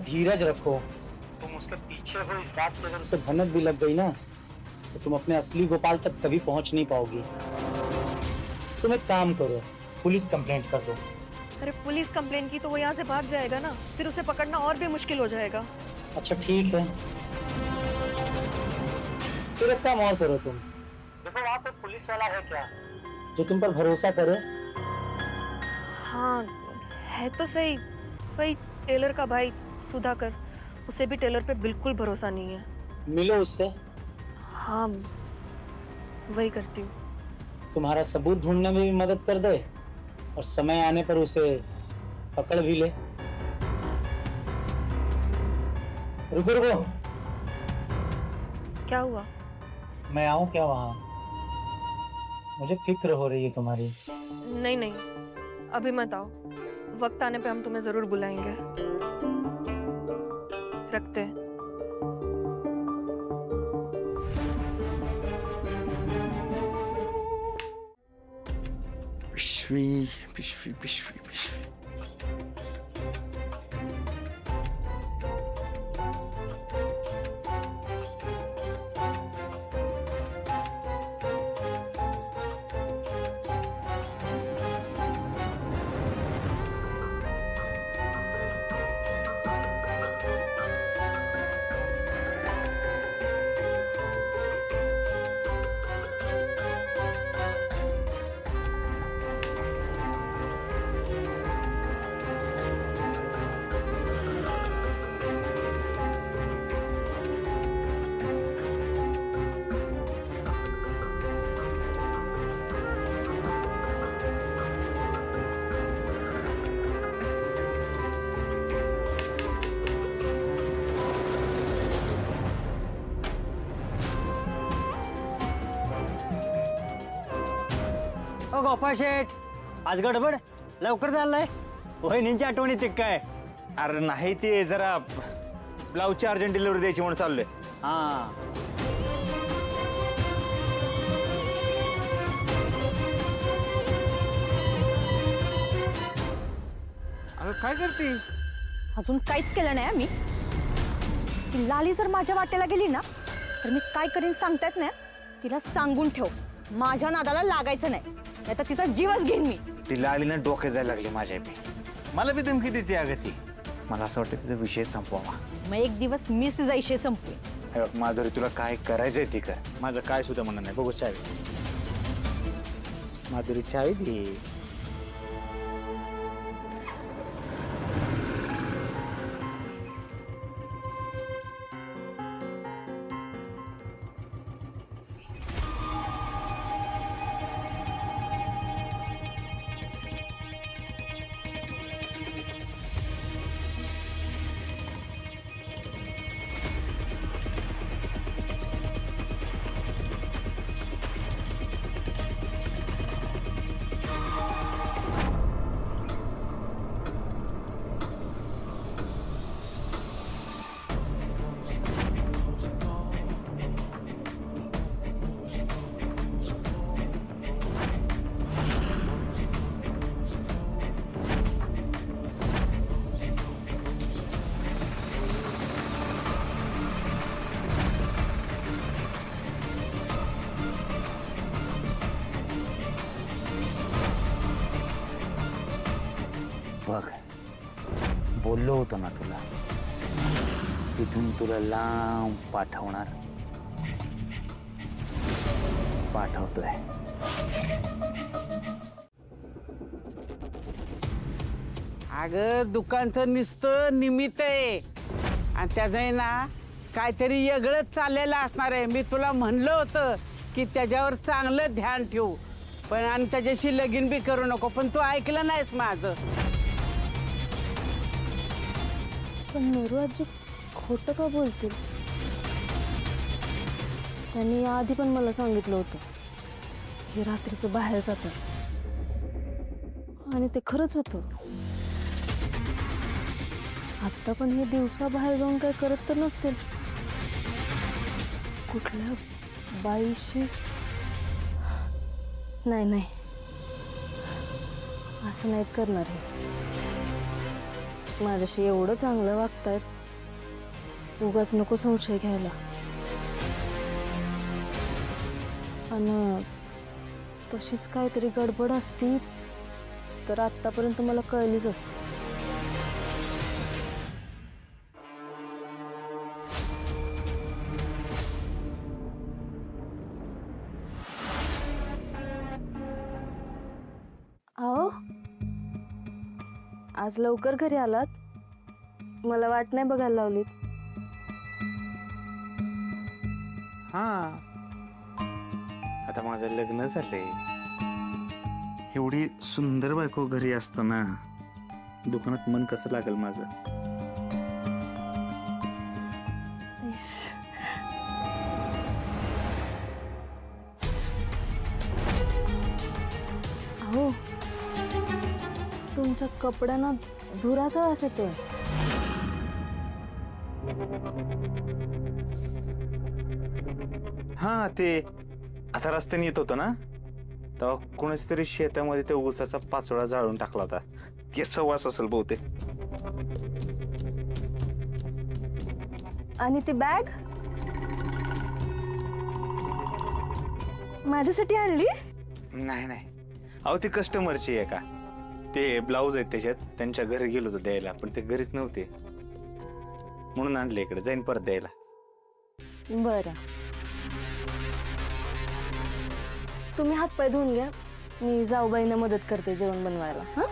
धीरज रखो। तुम उसके पीछे हो इस बात से अगर उसे भनक भी लग गई ना तो तुम अपने असली गोपाल तक कभी पहुंच नहीं पाओगी। तुम एक काम करो, पुलिस कंप्लेंट कर दो। अरे पुलिस कंप्लेंट की तो वो यहाँ से भाग जाएगा ना, फिर उसे पकड़ना और भी मुश्किल हो जाएगा। अच्छा ठीक है, फिर एक काम और करो तुम। देखो वहाँ पे पुलिस वाला है क्या जो तुम पर भरोसा करे? हाँ है तो सही, वही टेलर का भाई सुधाकर, उसे भी टेलर पे बिल्कुल भरोसा नहीं है। मिलो उससे। हाँ वही करती हूँ। तुम्हारा सबूत ढूंढने में भी मदद कर दे और समय आने पर उसे पकड़ भी ले। रुको रुको, क्या हुआ? मैं आऊं क्या वहां? मुझे फिक्र हो रही है तुम्हारी। नहीं नहीं, अभी मत आओ, वक्त आने पे हम तुम्हें जरूर बुलाएंगे। रखते हैं। पिशवी पिशवी पिशवी पिशवी। ओ गोपाळ शेठ, आज गडबड लवकर चाललाय? वहिनींची आठवण येते काय? अरे नाही, ते जरा ब्लाऊजची अर्जंट डिलिव्हरी द्यायची म्हणून चाललोय. हा अगं काय करते? अजून काहीच केलं नाही मी. ती लाली जर माझ्या वाटेला गेली ना तर मी काय करीन सांगतायत ना. तिला सांगून ठेव, माझ्या नादाला लागायचं नाही, नाहीतर तिचा जीवच घेईन मी. ती लालीनं डोके जायला लागली माझ्या बी. मला बी धमकी देते अगं ती. मला असं वाटतं तिचा विषय संपवा. मग एक दिवस मीच तिचा विषय संपवे. हे बघ माधुरी, तुला काय करायचंय ते कर. माझं काय सुद्धा म्हणणं नाही. बघू चावी. माधुरी चावी दे. बघ, बोललो होतो ना तुला, इथून तुला लांब पाठवणार. पाठवतोय. अगं दुकानचं नुसतं निमित्त आहे आणि त्याचं आहे ना काहीतरी वेगळंच चाललेलं असणार आहे. मी तुला म्हणलं होतं की त्याच्यावर चांगलं ध्यान ठेवू, पण आणि त्याच्याशी लगीन बी करू नको, पण तू ऐकलं नाहीस माझं. पण मेरू आजी खोटं का बोलतील? त्यांनी आधी पण मला सांगितलं होतं हे रात्रीचं बाहेर जातात, आणि ते खरंच होतं. आता पण हे दिवसा बाहेर जाऊन काय करत तर नसतील. कुठल्या बाईशी? नाही नाही, असं नाहीत करणार हे. माझ्याशी एवढं चांगलं वागतायत, उगाच नको संशय घ्यायला. आणि तशीच काहीतरी गडबड असती तर आतापर्यंत मला कळलीच असते. अहो, आज लवकर घरी आलात? मला वाट नाही बघायला लावलीत. हा, आता माझं लग्न झालंय. एवढी सुंदर बायको घरी असताना दुकानात मन कसं लागल माझं? अहो, तुमच्या कपड्यांना धुराचा वास येतोय. हा, ते आता रस्त्याने येत होतो ना, तेव्हा कोणाच तरी शेतामध्ये त्या ऊसाचा पाचोळा जाळून टाकला होता. त्याचा वास असेल बहुतेक. आणि ती बॅग माझ्यासाठी आणली? नाही नाही, अहो ती कस्टमरची आहे का, ते ब्लाऊज आहेत त्याच्यात, त्यांच्या घरी गेलो होतो द्यायला, पण ते घरीच नव्हते म्हणून आणले इकडे. जाईन परत द्यायला. बरं, तुम्ही हात पाय धुवून घ्या, मी जाऊबाईंना मदत करते जेवण बनवायला. हा,